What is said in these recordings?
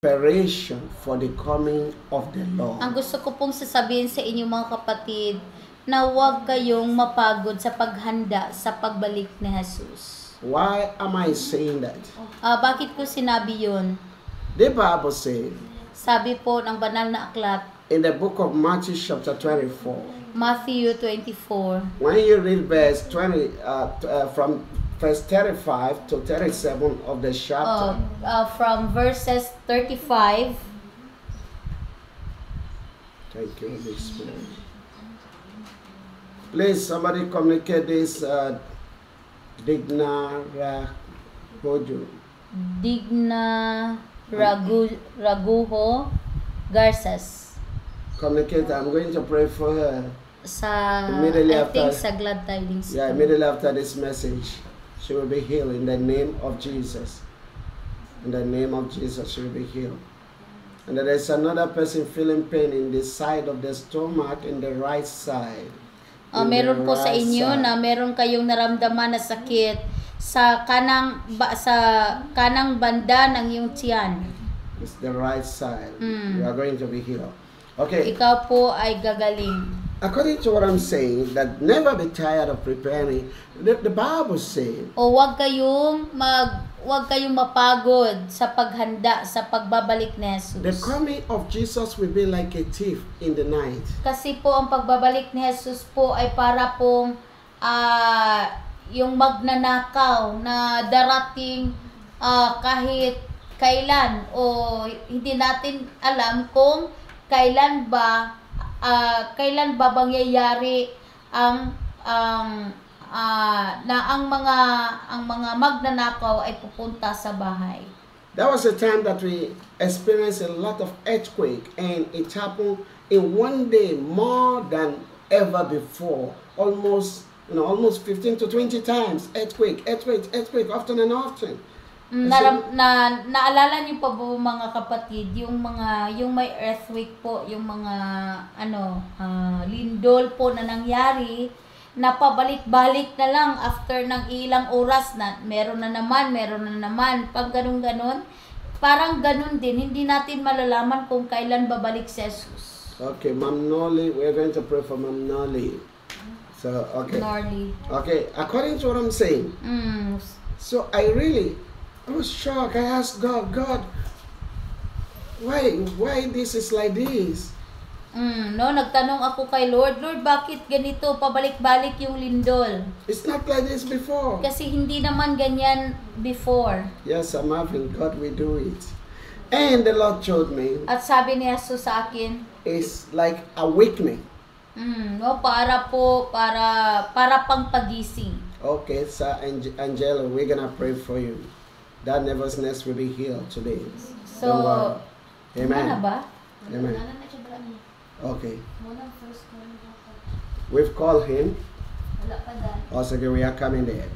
preparation for the coming of the Lord. Ang gusto ko pong sasabihin sa inyo mga kapatid, na huwag kayong mapagod sa paghanda sa pagbalik ni Jesus. Why am I saying that? Bakit ko sinabi yun? The Bible said Sabi po ng banal na aklat, in the book of Matthew chapter 24, Matthew 24, when you read verse 20, from verse 35 to 37 of the chapter, from verses 35. thank you, Holy Spirit. Please, somebody communicate this. Digna Ragujo. Digna Raguho Garces. Communicate. I'm going to pray for her. Immediately I think sa Glad Tidings. Yeah, immediately after this message, she will be healed in the name of Jesus. In the name of Jesus, she will be healed. And there is another person feeling pain in the side of the stomach, in the right side. Meron po sa inyo na meron kayong naramdaman na sakit sa kanang banda ng iyong tiyan. It's the right side. You are going to be healed. Okay. Ikaw po ay gagaling. According to what I'm saying, that never be tired of preparing. The Bible says, huwag kayong mapagod sa paghanda sa pagbabalik ni Jesus. the coming of Jesus will be like a thief in the night. Kasi po ang pagbabalik ni Jesus po ay para pong yung magnanakaw na darating kahit kailan, o hindi natin alam kung kailan ba mangyayari ang mga magnanakaw ay pupunta sa bahay. There was a time that we experienced a lot of earthquake, and it happened in one day more than ever before. Almost 15 to 20 times earthquake, often and often. Naalala niyo pa po mga kapatid, yung may earthquake po, yung mga lindol po na nangyari, na pabalik-balik na lang after ng ilang oras na meron na naman, pag ganun, parang ganun din, hindi natin malalaman kung kailan babalik si Jesus. Okay, Ma'am Nolly, we're going to pray for Ma'am Nolly. So, okay. Norley. Okay, according to what I'm saying, so I was shocked. I asked God, why this is like this? Nagtanong ako kay Lord, bakit ganito, pabalik-balik yung lindol? It's not like this before. Kasi hindi naman ganyan before. Yes, I'm having God will do it. And the Lord told me, At sabi ni Jesus sa akin, it's like awakening. Para pang pagising. Okay, Sir Angelo, we're gonna pray for you. That nervousness will be healed today. So, don't worry. Amen. Ano ba? Amen. Okay. We've called him. Also, we are coming there.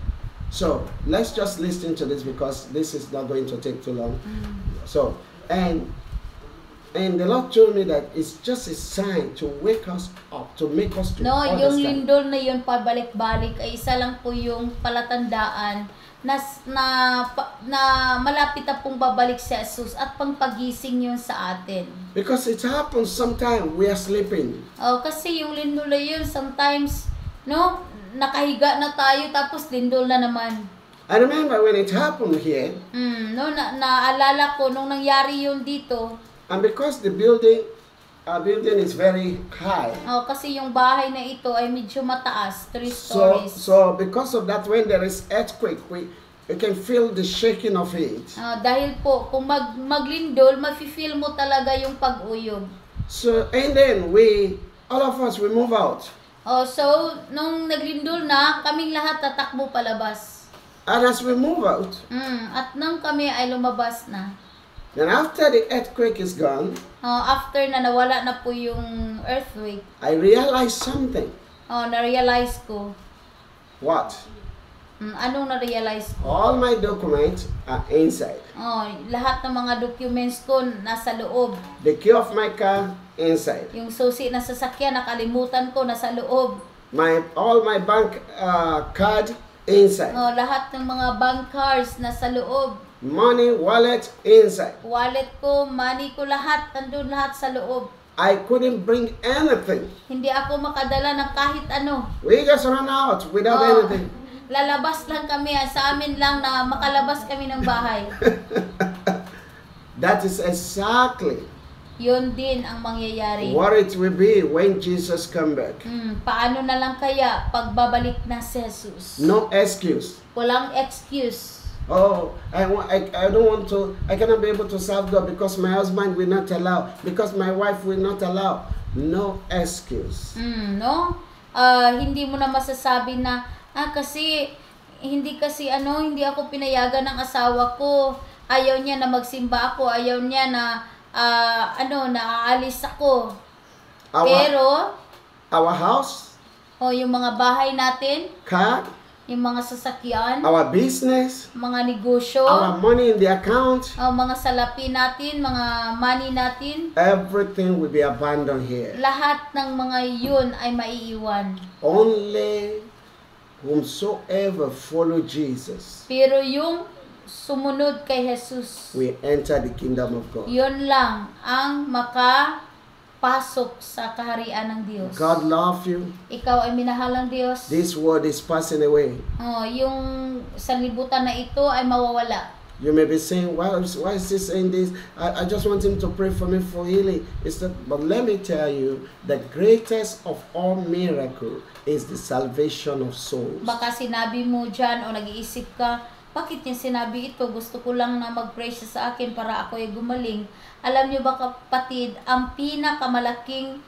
So, let's just listen to this, because this is not going to take too long. So, and the Lord told me that it's just a sign to wake us up, to make us to understand. Yung lindol na yun, pabalik-balik, ay isa lang po yung palatandaan na malapit na pong babalik si Jesus at pangpagising yun sa atin. Because it happens sometimes we are sleeping. Kasi yung lindol na yun, sometimes, nakahiga na tayo, tapos lindol na naman. I remember when it happened here. Naalala ko, nung nangyari yun dito. And because the building is very high. Kasi yung bahay na ito ay medyo mataas, 3 stories. So because of that, when there is earthquake, we can feel the shaking of it. Dahil po, kung maglindol, mafe-feel mo talaga yung pag-uyog. So, and then all of us, we move out. So, nung naglindol na, kaming lahat tatakbo palabas. And as we move out, at nang kami ay lumabas na. Then after the earthquake is gone, after na nawala na po yung earthquake, I realized something. Na-realize ko. What? Anong na-realize ko? All my documents are inside. Lahat ng mga documents ko nasa loob. The key of my car, inside. Yung susi na sasakyan, nakalimutan ko, nasa loob. All my bank card, inside. Lahat ng mga bank cards nasa loob. money, wallet, inside. Wallet ko, money ko, lahat, nandun lahat sa loob. I couldn't bring anything. Hindi ako makadala ng kahit ano. We just ran out without Oh, anything. lalabas lang kami, sa amin lang na makalabas kami ng bahay. That is exactly Yun din ang mangyayari. what it will be when Jesus come back. Paano na lang kaya pagbabalik na si Jesus? No excuse. Walang excuse. Oh, I don't want to, I cannot be able to serve God because my husband will not allow, because my wife will not allow. No excuse. No? Hindi mo na masasabi na, kasi, hindi ako pinayagan ng asawa ko. Ayaw niya na magsimba ako. Ayaw niya na, na aalis ako. Pero, Our house, yung mga bahay natin, car, yung mga sasakyan, our business, mga negosyo, our money in the account, mga salapi natin, mga money natin, everything will be abandoned here. lahat ng mga yun ay maiiwan. Only whomsoever follow Jesus Pero yung sumunod kay Jesus, will enter the kingdom of God. yun lang ang makapasok sa kaharian ng Diyos. God love you. Ikaw ay minahal ng Diyos. This world is passing away. Yung sanlibutan na ito ay mawawala. You may be saying, why is he saying this? I just want him to pray for me for healing. But let me tell you, the greatest of all miracle is the salvation of souls. Baka sinabi mo dyan o nag-iisip ka, bakit niya sinabi ito? Gusto ko lang na mag-pray siya sa akin para ako ay gumaling. Alam niyo ba kapatid, ang pinakamalaking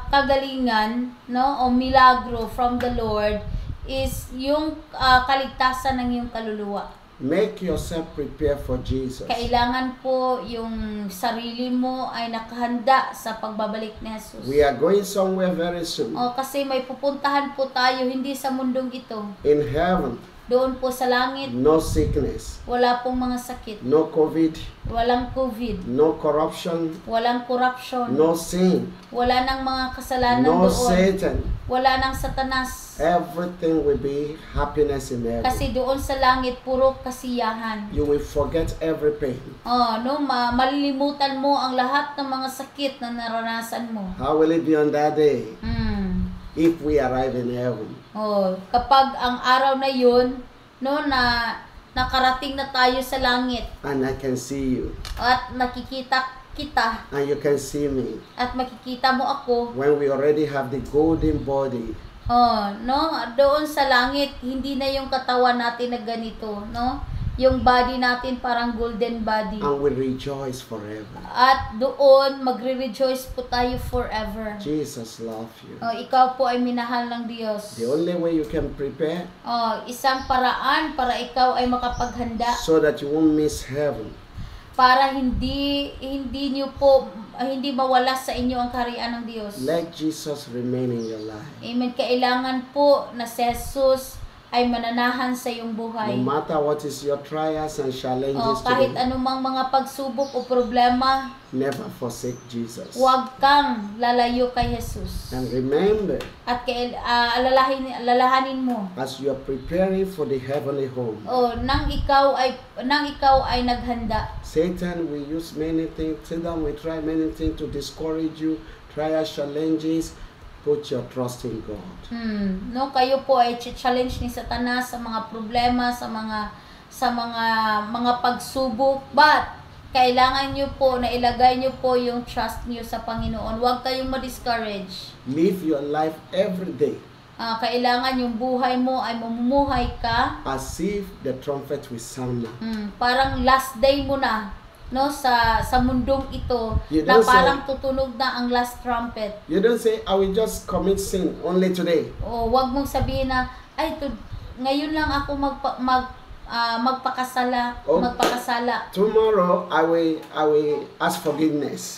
kagalingan, o milagro from the Lord is yung kaligtasan ng iyong kaluluwa. Make yourself prepare for Jesus. Kailangan po yung sarili mo ay nakahanda sa pagbabalik ni Jesus. We are going somewhere very soon. Kasi may pupuntahan po tayo hindi sa mundong ito. In heaven, Doon po sa langit, no sickness, wala pong mga sakit. no COVID, Walang COVID. no corruption, Walang corruption. no sin, Wala nang mga kasalanan no doon. Satan. Wala nang satanas. Everything will be happiness in heaven. Kasi doon sa langit, puro kasiyahan. You will forget every pain. Malilimutan mo ang lahat ng mga sakit na naranasan mo. How will it be on that day if we arrive in heaven? Kapag ang araw na yun, na nakarating na tayo sa langit And I can see you, at nakikita kita and you can see me. at makikita mo ako, When we already have the golden body, doon sa langit, hindi na yung katawan natin na ganito, yung body natin parang golden body. and we rejoice forever. At doon, magre-rejoice po tayo forever. Jesus loves you. Ikaw po ay minahal ng Diyos. The only way you can prepare Isang paraan para ikaw ay makapaghanda so that you won't miss heaven para hindi mawala sa inyo ang kaharian ng Diyos. let Jesus remain in your life. Amen. Kailangan po na si Jesus ay mananahan sa iyong buhay. No matter what is your trials and challenges Kahit today, anumang mga pagsubok o problema, never forsake Jesus. huwag kang lalayo kay Jesus. And remember, At alalahanin mo, as you are preparing for the heavenly home, nang ikaw ay naghanda, Satan will use many things. Satan will try many things to discourage you, trials, challenges. Put your trust in God. Kayo po ay challenge ni Satanas sa mga problema, sa mga pagsubok, but kailangan nyo po na ilagay nyo po yung trust nyo sa Panginoon. Huwag kayong ma-discourage. Live your life every day Kailangan yung buhay mo ay mamumuhay ka as if the trumpet will sound now. parang last day mo na, sa mundong ito, You na don't parang tutunog na ang last trumpet. You don't say, I will just commit sin only today. Wag mong sabihin na, ngayon lang ako magpakasala. Tomorrow I will ask forgiveness.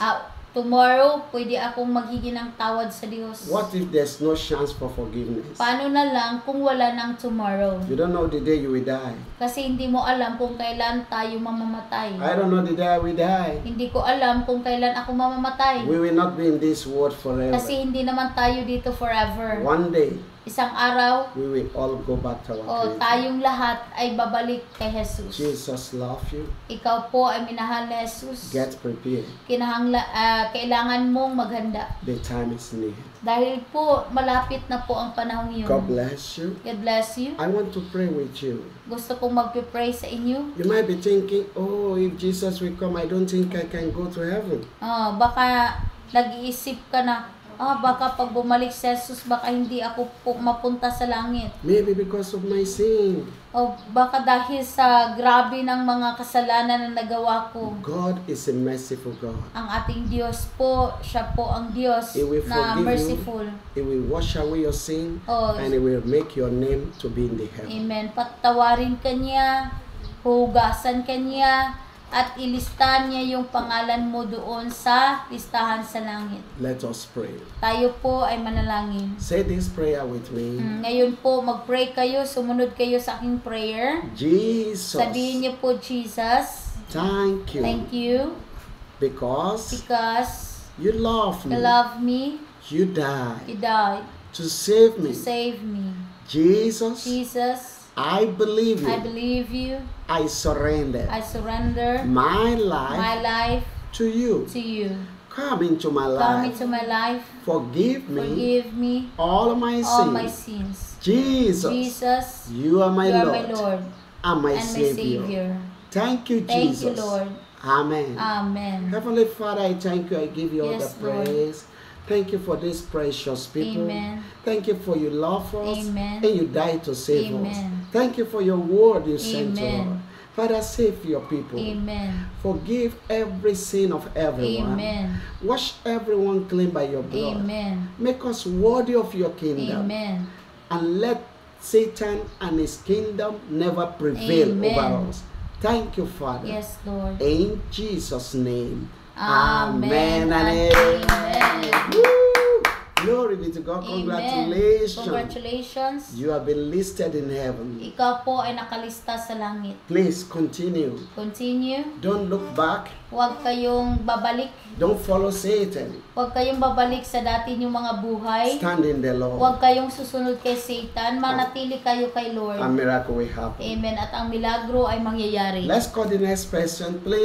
Tomorrow, pwede akong maghingi ng tawad sa Diyos. What if there's no chance for forgiveness? Paano na lang kung wala ng tomorrow? You don't know the day you will die. Kasi hindi mo alam kung kailan tayo mamamatay. I don't know the day I will die. Hindi ko alam kung kailan ako mamamatay. We will not be in this world forever. Kasi hindi naman tayo dito forever. One day, isang araw, we will all go back to our Creator. tayong lahat ay babalik kay Jesus. Jesus love you. Ikaw po ay minahal ni Jesus. Get prepared. Kailangan mong maghanda. The time is near. Dahil po, malapit na po ang panahon yun. God bless you. God bless you. I want to pray with you. Gusto kong magpipray sa inyo. You might be thinking, oh, if Jesus will come, I don't think I can go to heaven. Baka nag-iisip ka na, baka pag bumalik si Jesus, baka hindi ako po mapunta sa langit. Maybe because of my sin. O baka dahil sa grabe ng mga kasalanan na nagawa ko. God is a merciful God. Ang ating Diyos po, siya po ang Diyos He will na forgive merciful. you. He will wash away your sin. And He will make your name to be in the heaven. Amen. Patawarin ka niya, hugasan ka niya, at ilistahan niya yung pangalan mo doon sa listahan sa langit. Let us pray. Tayo po ay manalangin. Say this prayer with me. Ngayon po, mag-pray kayo, sumunod kayo sa aking prayer. Jesus. Sabihin niyo po, Jesus. Thank you. Thank you. Because you love me. You died. You died. To save me. To save me. Jesus. I believe you. I believe you. I surrender. My life to you. Come into my life. Forgive me. All my sins. Jesus. You are my Lord. And my Savior. Thank you, Jesus. Thank you, Lord. Amen. Heavenly Father, I thank you. I give you all the praise. Lord. Thank you for these precious people. Amen. Thank you for your love for us. Amen. And you died to save us. Amen. Thank you for your word you sent to us. Amen. Father, save your people. Amen. Forgive every sin of everyone. Amen. Wash everyone clean by your blood. Amen. Make us worthy of your kingdom. Amen. And let Satan and his kingdom never prevail Amen. over us. Thank you, Father. Yes, Lord. In Jesus' name. Amen. And Amen. Woo! Glory be to God. Amen. Congratulations. Congratulations. You have been listed in heaven. Ikaw po ay nakalista sa langit. Please continue. Continue. Don't look back. Huwag kayong babalik. Don't follow Satan. Huwag kayong babalik sa dati niyong mga buhay. Stand in the Lord. Huwag kayong susunod kay Satan. Manatili kayo kay Lord. A miracle will happen. Amen. At ang milagro ay mangyayari. Let's call the next person, please.